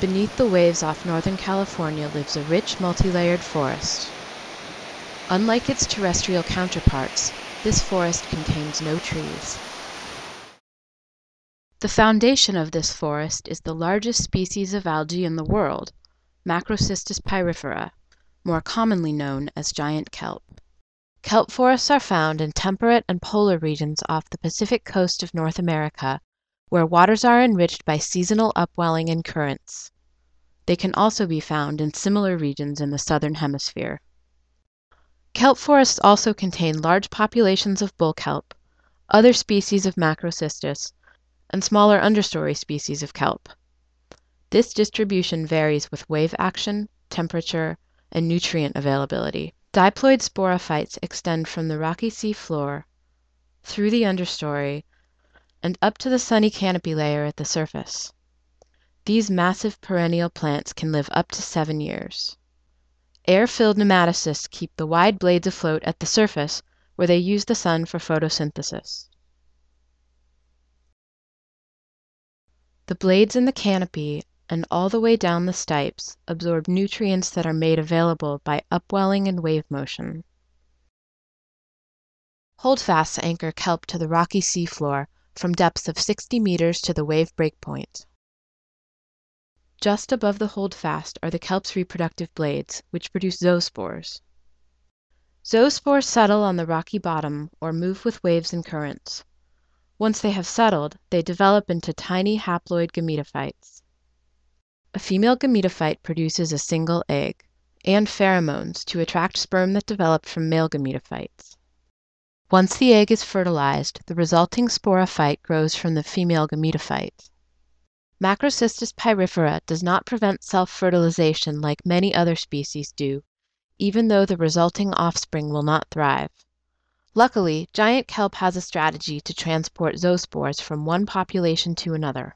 Beneath the waves off Northern California lives a rich, multi-layered forest. Unlike its terrestrial counterparts, this forest contains no trees. The foundation of this forest is the largest species of algae in the world, Macrocystis pyrifera, more commonly known as giant kelp. Kelp forests are found in temperate and polar regions off the Pacific coast of North America, where waters are enriched by seasonal upwelling and currents. They can also be found in similar regions in the southern hemisphere. Kelp forests also contain large populations of bull kelp, other species of Macrocystis, and smaller understory species of kelp. This distribution varies with wave action, temperature, and nutrient availability. Diploid sporophytes extend from the rocky sea floor, through the understory, and up to the sunny canopy layer at the surface. These massive perennial plants can live up to 7 years. Air-filled nematocysts keep the wide blades afloat at the surface, where they use the sun for photosynthesis. The blades in the canopy and all the way down the stipes absorb nutrients that are made available by upwelling and wave motion. Holdfasts anchor kelp to the rocky seafloor from depths of 60 meters to the wave breakpoint. Just above the holdfast are the kelp's reproductive blades, which produce zoospores. Zoospores settle on the rocky bottom or move with waves and currents. Once they have settled, they develop into tiny haploid gametophytes. A female gametophyte produces a single egg and pheromones to attract sperm that develop from male gametophytes. Once the egg is fertilized, the resulting sporophyte grows from the female gametophyte. Macrocystis pyrifera does not prevent self-fertilization like many other species do, even though the resulting offspring will not thrive. Luckily, giant kelp has a strategy to transport zoospores from one population to another.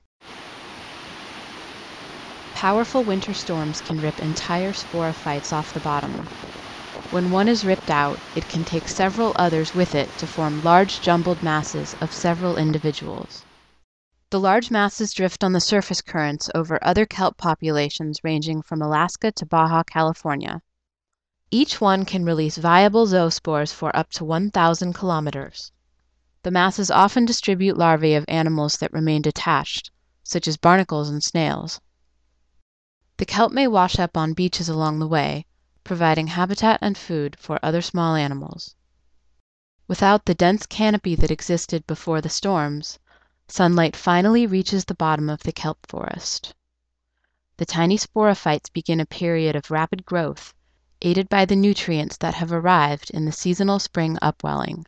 Powerful winter storms can rip entire sporophytes off the bottom. When one is ripped out, it can take several others with it to form large jumbled masses of several individuals. The large masses drift on the surface currents over other kelp populations ranging from Alaska to Baja California. Each one can release viable zoospores for up to 1,000 kilometers. The masses often distribute larvae of animals that remain detached, such as barnacles and snails. The kelp may wash up on beaches along the way, providing habitat and food for other small animals. Without the dense canopy that existed before the storms, sunlight finally reaches the bottom of the kelp forest. The tiny sporophytes begin a period of rapid growth, aided by the nutrients that have arrived in the seasonal spring upwelling.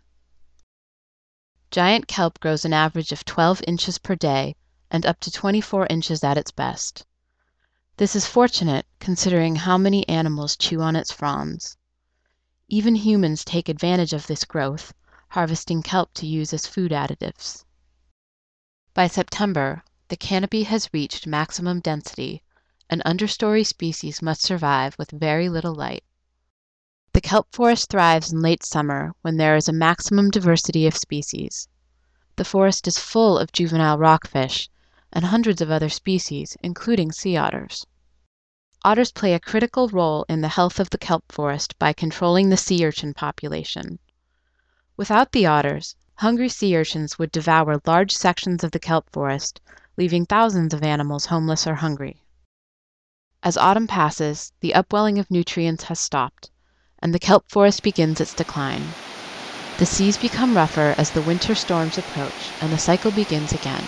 Giant kelp grows an average of 12 inches per day and up to 24 inches at its best. This is fortunate considering how many animals chew on its fronds. Even humans take advantage of this growth, harvesting kelp to use as food additives. By September, the canopy has reached maximum density, and understory species must survive with very little light. The kelp forest thrives in late summer when there is a maximum diversity of species. The forest is full of juvenile rockfish and hundreds of other species, including sea otters. Otters play a critical role in the health of the kelp forest by controlling the sea urchin population. Without the otters, hungry sea urchins would devour large sections of the kelp forest, leaving thousands of animals homeless or hungry. As autumn passes, the upwelling of nutrients has stopped, and the kelp forest begins its decline. The seas become rougher as the winter storms approach, and the cycle begins again.